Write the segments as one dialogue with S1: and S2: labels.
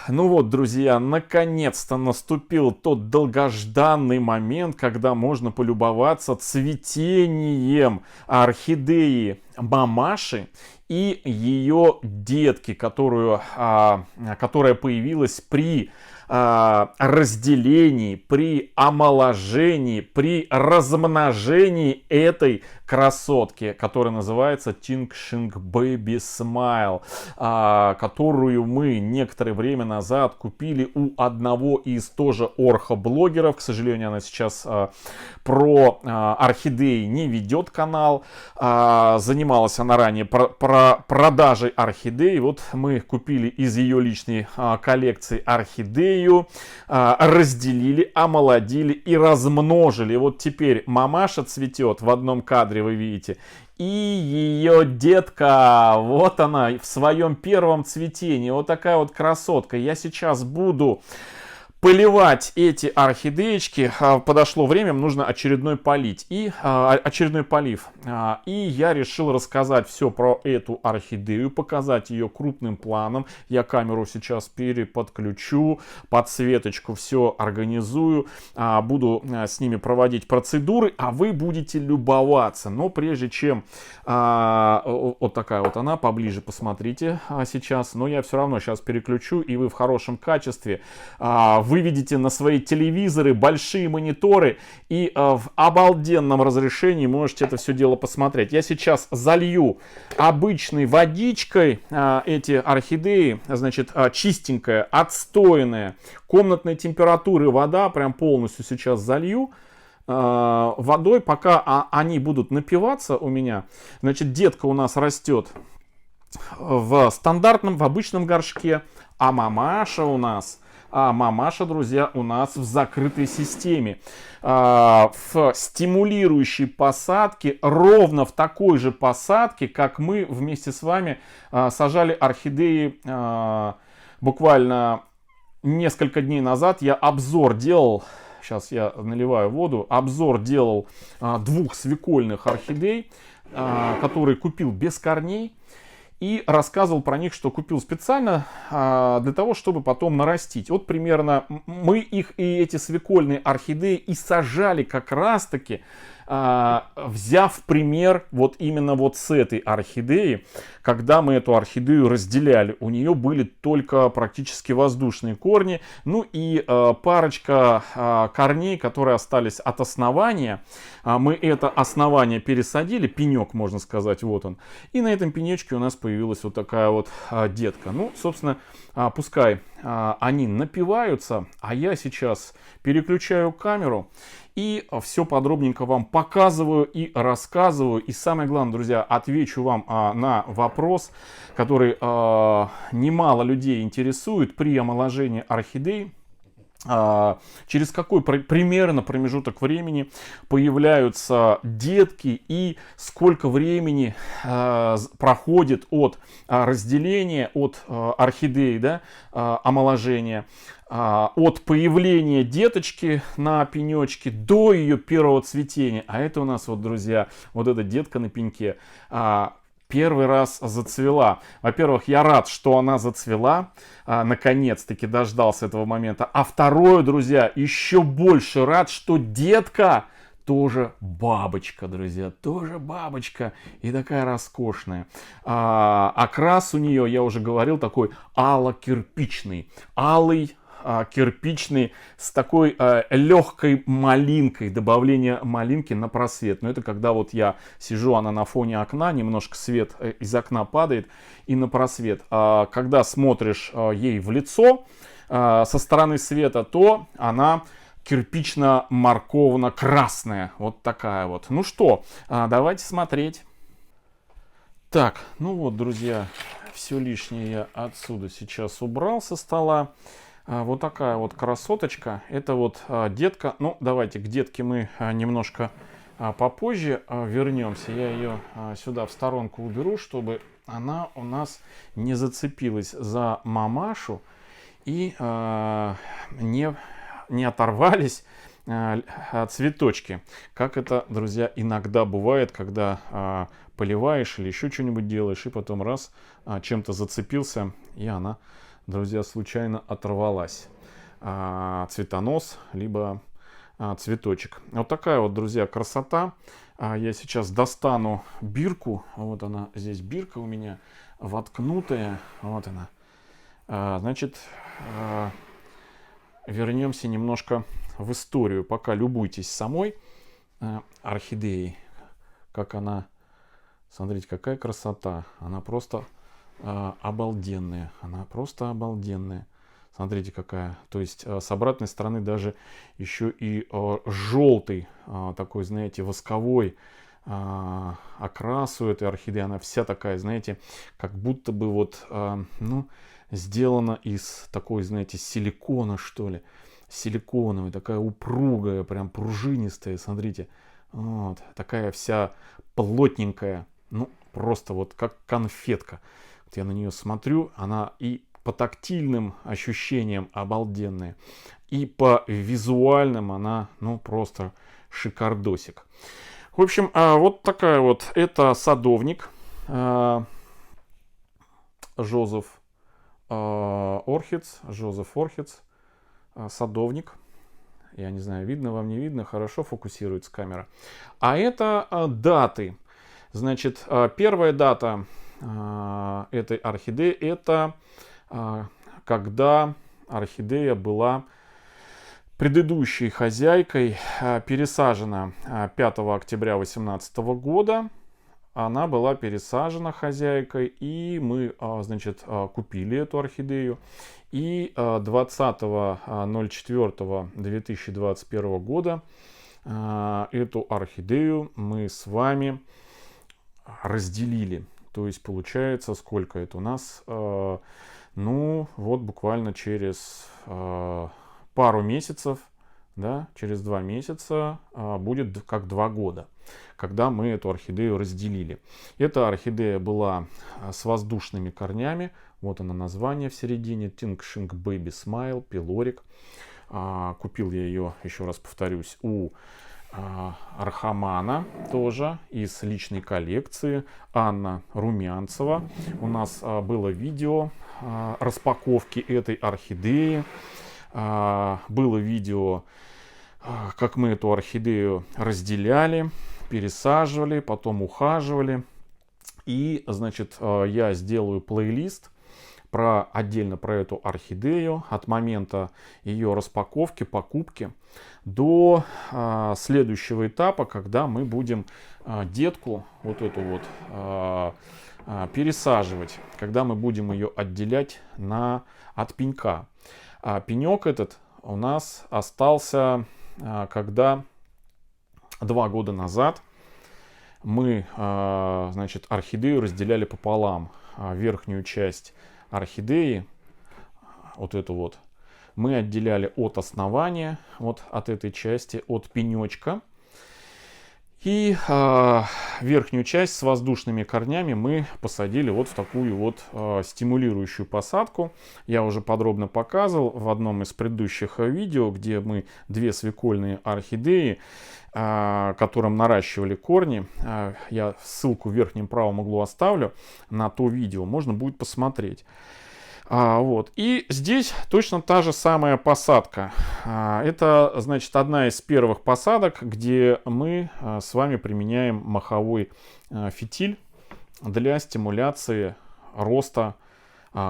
S1: Ну вот, друзья, наконец-то наступил тот долгожданный момент, когда можно полюбоваться цветением орхидеи мамаши и ее детки, которая появилась при разделении, при омоложении, при размножении этой красотки, которая называется Ting Shing Baby Smile, которую мы некоторое время назад купили у одного из тоже орхоблогеров. К сожалению, она сейчас про орхидеи не ведет канал. Занималась она ранее продажей орхидей. Вот мы купили из ее личной коллекции орхидею, разделили, омолодили и размножили. Вот теперь мамаша цветет в одном кадре, вы видите. И ее детка, вот она в своем первом цветении. Вот такая вот красотка. Я сейчас буду поливать эти орхидеечки. Подошло время, нужно очередной полить. Очередной полив. И я решил рассказать все про эту орхидею, показать ее крупным планом. Я камеру сейчас переподключу, подсветочку все организую. Буду с ними проводить процедуры, а вы будете любоваться. Но прежде чем... Вот такая вот она, поближе посмотрите сейчас. Но я все равно сейчас переключу, и вы в хорошем качестве вы видите на свои телевизоры большие мониторы и в обалденном разрешении можете это все дело посмотреть. Я сейчас залью обычной водичкой эти орхидеи, значит, чистенькая, отстойная, комнатной температуры вода, прям полностью сейчас залью водой, пока они будут напиваться у меня. Значит, детка у нас растет в стандартном, в обычном горшке, а мамаша, друзья, у нас в закрытой системе, в стимулирующей посадке, ровно в такой же посадке, как мы вместе с вами сажали орхидеи буквально несколько дней назад. Я обзор делал, сейчас я наливаю воду, обзор делал двух свекольных орхидей, которые купил без корней. И рассказывал про них, что купил специально для того, чтобы потом нарастить. Вот примерно мы их и эти свекольные орхидеи и сажали как раз таки, взяв пример вот именно вот с этой орхидеи. Когда мы эту орхидею разделяли, у нее были только практически воздушные корни. Ну и парочка корней, которые остались от основания. Мы это основание пересадили, пенек, можно сказать, вот он. И на этом пенечке у нас появилась вот такая вот детка. Ну, собственно, пускай они напиваются, а я сейчас переключаю камеру и все подробненько вам показываю и рассказываю. И самое главное, друзья, отвечу вам на вопрос, который немало людей интересует при омоложении орхидей. Через какой примерно промежуток времени появляются детки и сколько времени проходит от разделения, от орхидеи, да, омоложения, от появления деточки на пенечке до ее первого цветения. А это у нас вот, друзья, вот эта детка на пеньке первый раз зацвела. Во-первых, я рад, что она зацвела. Наконец-таки дождался этого момента. А второе, друзья, еще больше рад, что детка тоже бабочка, друзья. Тоже бабочка. И такая роскошная. Окрас у нее, я уже говорил, такой ало-кирпичный. Алый, кирпичный, с такой легкой малинкой, добавление малинки на просвет. Но это когда вот я сижу, она на фоне окна, немножко свет из окна падает и на просвет. Когда смотришь ей в лицо со стороны света, то она кирпично-морковно-красная. Вот такая вот. Ну что, давайте смотреть. Так, ну вот, друзья, все лишнее я отсюда сейчас убрал со стола. Вот такая вот красоточка. Это вот детка. Ну, давайте к детке мы немножко попозже вернемся. Я ее сюда в сторонку уберу, чтобы она у нас не зацепилась за мамашу и не оторвались цветочки. Как это, друзья, иногда бывает, когда поливаешь или еще что-нибудь делаешь, и потом раз чем-то зацепился, и она друзья, случайно оторвалась. Цветонос, либо цветочек. Вот такая вот, друзья, красота. Я сейчас достану бирку. Вот она, здесь бирка у меня воткнутая. Вот она. Значит, вернемся немножко в историю. Пока любуйтесь самой орхидеей. Как она, смотрите, какая красота. Она просто обалденная. Она просто обалденная. Смотрите, какая. То есть с обратной стороны даже еще и желтый, такой, знаете, восковой окрас у этой орхидеи. Она вся такая, знаете, как будто бы вот, ну, сделана из такой, знаете, силикона, что ли. Силиконовая, такая упругая, прям пружинистая, смотрите. Вот, такая вся плотненькая. Ну, просто вот как конфетка. Вот я на нее смотрю, она и по тактильным ощущениям обалденная, и по визуальным она, ну, просто шикардосик. В общем, вот такая вот, это садовник Жозеф Орхидс, садовник. Я не знаю, видно вам, не видно, хорошо фокусируется камера. А это даты. Значит, первая дата этой орхидеи, это когда орхидея была предыдущей хозяйкой пересажена 5 октября 2018 года. Она была пересажена хозяйкой, и мы, значит, купили эту орхидею. И 20.04.2021 года эту орхидею мы с вами разделили. То есть получается, сколько это у нас? Ну, вот буквально через пару месяцев, да, через 2 месяца будет как 2 года, когда мы эту орхидею разделили. Эта орхидея была с воздушными корнями. Вот она название в середине. Think Shink Baby Smile, пилорик. Купил я ее, еще раз повторюсь, у Архамана, тоже из личной коллекции, Анна Румянцева. У нас было видео распаковки этой орхидеи. Было видео, как мы эту орхидею разделяли, пересаживали, потом ухаживали. И, значит, я сделаю плейлист отдельно про эту орхидею от момента ее распаковки, покупки до следующего этапа, когда мы будем детку вот эту вот пересаживать, когда мы будем ее отделять от пенька. Пенек этот у нас остался, когда 2 года назад мы, значит, орхидею разделяли пополам. Верхнюю часть орхидеи, вот эту вот, мы отделяли от основания, вот от этой части, от пенечка. И верхнюю часть с воздушными корнями мы посадили вот в такую вот стимулирующую посадку. Я уже подробно показывал в одном из предыдущих видео, где мы 2 свекольные орхидеи, которым наращивали корни. Я ссылку в верхнем правом углу оставлю на то видео, можно будет посмотреть. Вот. И здесь точно та же самая посадка. Это, значит, одна из первых посадок, где мы с вами применяем маховой фитиль для стимуляции роста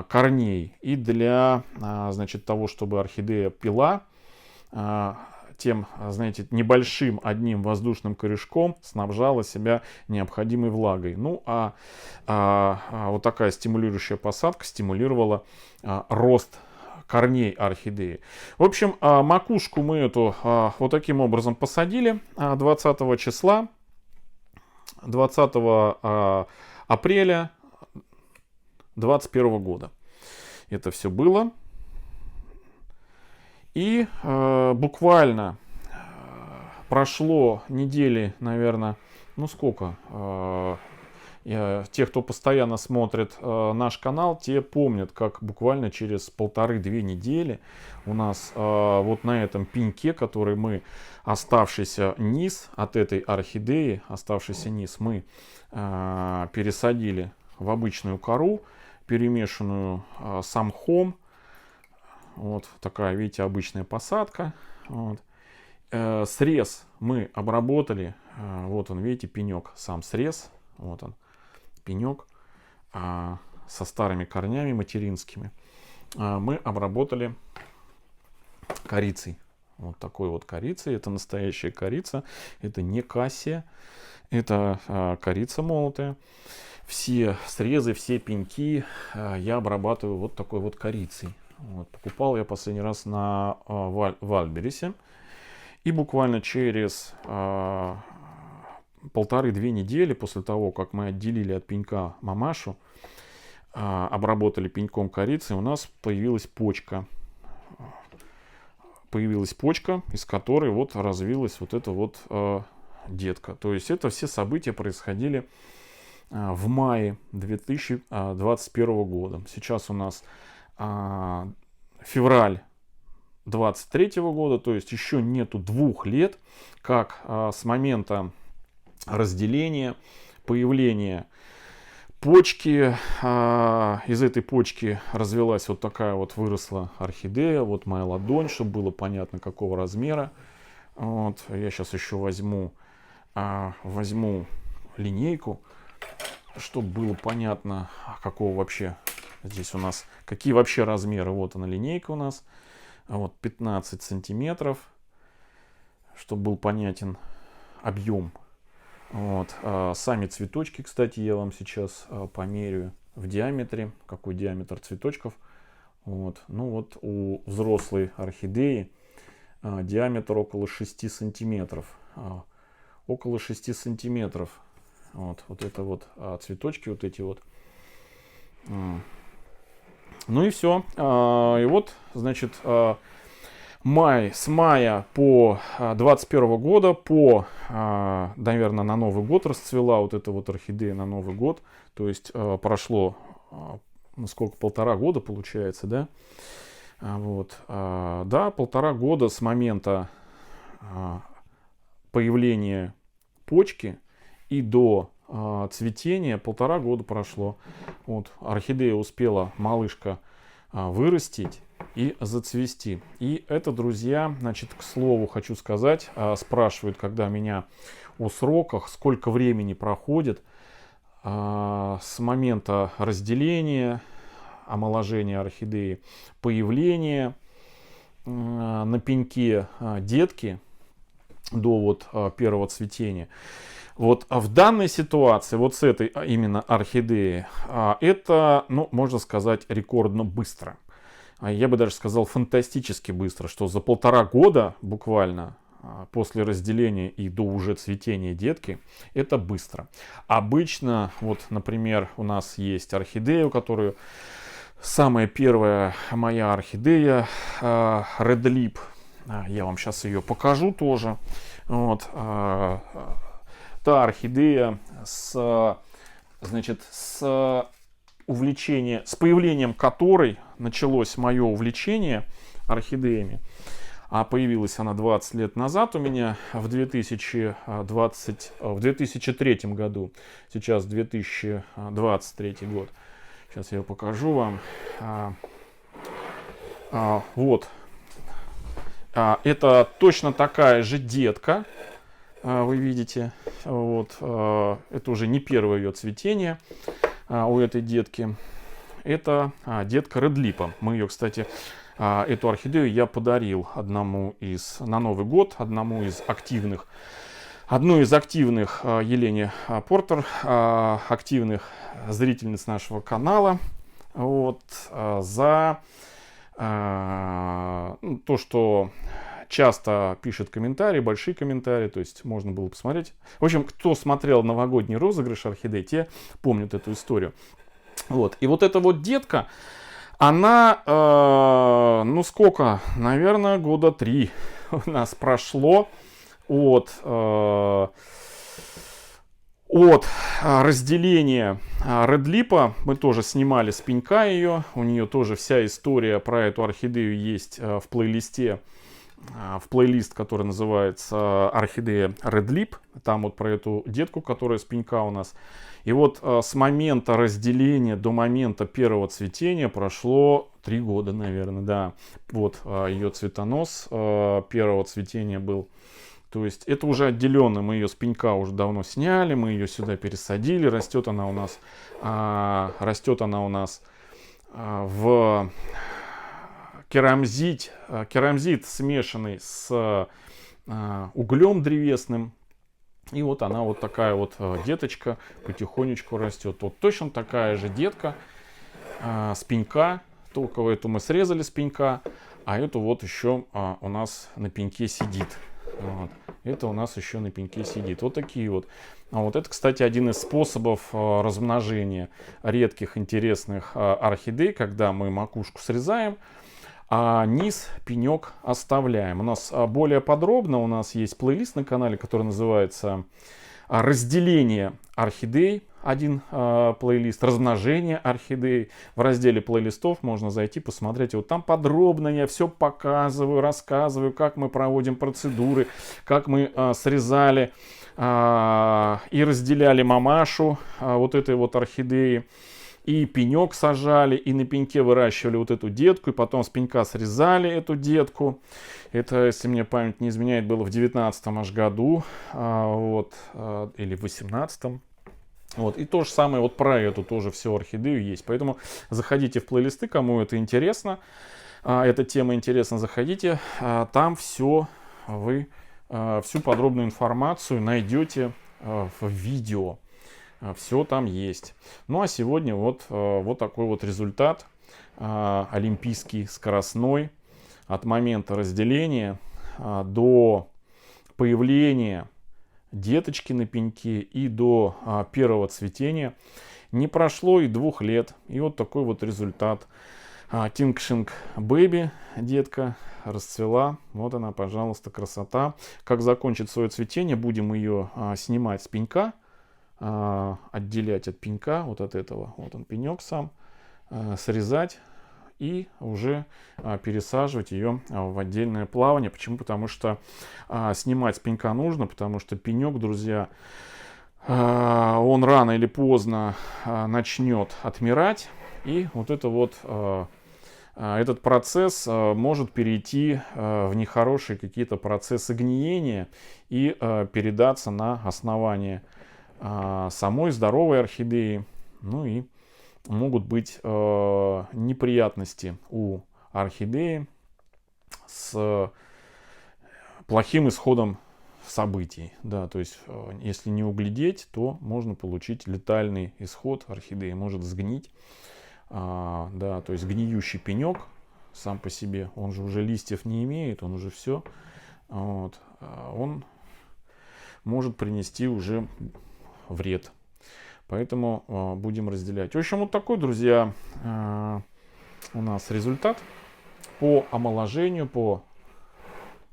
S1: корней и для, значит, того, чтобы орхидея пила, тем, знаете, небольшим одним воздушным корешком снабжала себя необходимой влагой. Ну, вот такая стимулирующая посадка стимулировала рост корней орхидеи. В общем, макушку мы эту вот таким образом посадили 20 числа, 20 апреля 2021 года. Это все было. И буквально прошло недели, наверное, ну сколько, те, кто постоянно смотрит наш канал, те помнят, как буквально через 1,5-2 недели у нас вот на этом пеньке, который мы, оставшийся низ от этой орхидеи, оставшийся низ мы пересадили в обычную кору, перемешанную с мхом. Вот такая, видите, обычная посадка. Вот. Срез мы обработали. Вот он, видите, пенек, сам срез. Вот он, пенек со старыми корнями материнскими. Мы обработали корицей. Вот такой вот корицей. Это настоящая корица. Это не кассия. Это корица молотая. Все срезы, все пеньки я обрабатываю вот такой вот корицей. Вот. Покупал я последний раз на Вальберисе. И буквально через 1,5-2 недели после того, как мы отделили от пенька мамашу, обработали пеньком корицы, у нас появилась почка. Появилась почка, из которой вот развилась вот эта вот детка. То есть это все события происходили в мае 2021 года. Сейчас у нас февраль 2023 года, то есть еще нету 2 лет, как с момента разделения, появления почки. Из этой почки развелась вот такая вот, выросла орхидея. Вот моя ладонь, чтобы было понятно, какого размера. Вот. Я сейчас еще возьму линейку, чтобы было понятно, какого вообще здесь у нас, какие вообще размеры. Вот она, линейка у нас. Вот 15 сантиметров, чтобы был понятен объем. Вот. Сами цветочки, кстати, я вам сейчас померяю в диаметре. Какой диаметр цветочков. Вот. Ну вот у взрослой орхидеи диаметр около 6 сантиметров. Около 6 сантиметров. Вот это вот цветочки вот эти вот. Ну и все. И вот, значит, с мая по 21 года, наверное, на Новый год расцвела вот эта вот орхидея на Новый год. То есть прошло, сколько, 1,5 года получается, да? Вот. Да, 1,5 года с момента появления почки и до цветения, 1,5 года прошло. Вот, орхидея успела, малышка, вырастить и зацвести. И это, друзья, значит, к слову хочу сказать, спрашивают, когда меня о сроках, сколько времени проходит с момента разделения, омоложения орхидеи, появления на пеньке детки до вот первого цветения. Вот в данной ситуации, вот с этой именно орхидеей, это, ну, можно сказать, рекордно быстро. Я бы даже сказал, фантастически быстро, что за 1,5 года буквально после разделения и до уже цветения детки, это быстро. Обычно, вот, например, у нас есть орхидея, которую самая первая моя орхидея, Red Lip, я вам сейчас ее покажу тоже. Вот. Та орхидея с появлением которой началось мое увлечение орхидеями. А появилась она 20 лет назад у меня в 2003 году. Сейчас 2023 год. Сейчас я покажу вам. Вот. Это точно такая же детка. Вы видите, вот, это уже не первое ее цветение у этой детки. Это детка Red Lip. Мы ее, кстати, эту орхидею я подарил одной из активных Елене Портер, активных зрительниц нашего канала, вот, за то, что часто пишет комментарии, большие комментарии, то есть можно было посмотреть. В общем, кто смотрел новогодний розыгрыш орхидей, те помнят эту историю. Вот. И вот эта вот детка, она, ну сколько, наверное, 3 года у нас прошло от разделения Red Lip. Мы тоже снимали с пенька ее, у нее тоже вся история про эту орхидею есть в плейлисте в плейлист, который называется «Орхидея Red Lip». Там вот про эту детку, которая с пенька у нас. И вот с момента разделения до момента первого цветения прошло 3 года, наверное, да. Вот ее цветонос первого цветения был. То есть это уже отделенно, мы ее с пенька уже давно сняли, мы ее сюда пересадили. Растет она у нас в керамзит, смешанный с углем древесным. И вот она вот такая вот деточка потихонечку растет. Вот точно такая же детка с пенька. Только эту мы срезали с пенька, а эту вот еще у нас на пеньке сидит. Вот. Это у нас еще на пеньке сидит. Вот такие вот. Вот это, кстати, один из способов размножения редких интересных орхидей, когда мы макушку срезаем, а низ, пенек оставляем. У нас более подробно, у нас есть плейлист на канале, который называется «Разделение орхидей». Один плейлист, «Размножение орхидей». В разделе плейлистов можно зайти, посмотреть. Вот там подробно я все показываю, рассказываю, как мы проводим процедуры, как мы срезали и разделяли мамашу вот этой вот орхидеи. И пенек сажали, и на пеньке выращивали вот эту детку, и потом с пенька срезали эту детку. Это, если мне память не изменяет, было в 19-м аж году, или в 18-м. Вот. И то же самое вот про эту тоже всю орхидею есть. Поэтому заходите в плейлисты, кому это интересно, эта тема интересна, заходите. Там все вы, всю подробную информацию найдете в видео. Все там есть. Ну а сегодня вот такой вот результат олимпийский, скоростной. От момента разделения до появления деточки на пеньке и до первого цветения не прошло и 2 лет. И вот такой вот результат. Тинкшинг Бэби, детка, расцвела. Вот она, пожалуйста, красота. Как закончит свое цветение, будем ее снимать с пенька. Отделять от пенька, вот от этого, вот он пенек сам, срезать и уже пересаживать ее в отдельное плавание. Почему? Потому что снимать с пенька нужно, потому что пенек, друзья, он рано или поздно начнет отмирать, и вот это вот этот процесс может перейти в нехорошие какие-то процессы гниения и передаться на основание самой здоровой орхидеи. Ну и могут быть неприятности у орхидеи с плохим исходом событий. Да, то есть, если не углядеть, то можно получить летальный исход. Орхидея может сгнить. Да, то есть гниющий пенек сам по себе, он же уже листьев не имеет, он уже все. Вот, он может принести уже вред. Поэтому будем разделять. В общем, вот такой, друзья, у нас результат по омоложению, по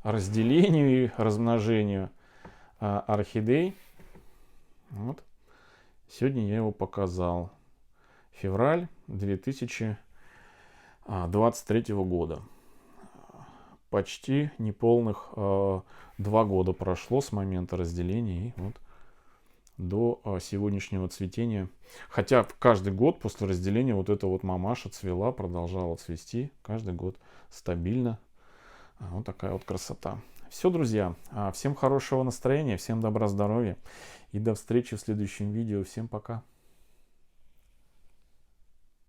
S1: разделению и размножению орхидей. Вот. Сегодня я его показал. Февраль 2023 года. Почти неполных 2 года прошло с момента разделения. И вот до сегодняшнего цветения. Хотя каждый год после разделения вот эта вот мамаша цвела, продолжала цвести. Каждый год стабильно. Вот такая вот красота. Все, друзья. Всем хорошего настроения, всем добра, здоровья. И до встречи в следующем видео. Всем пока.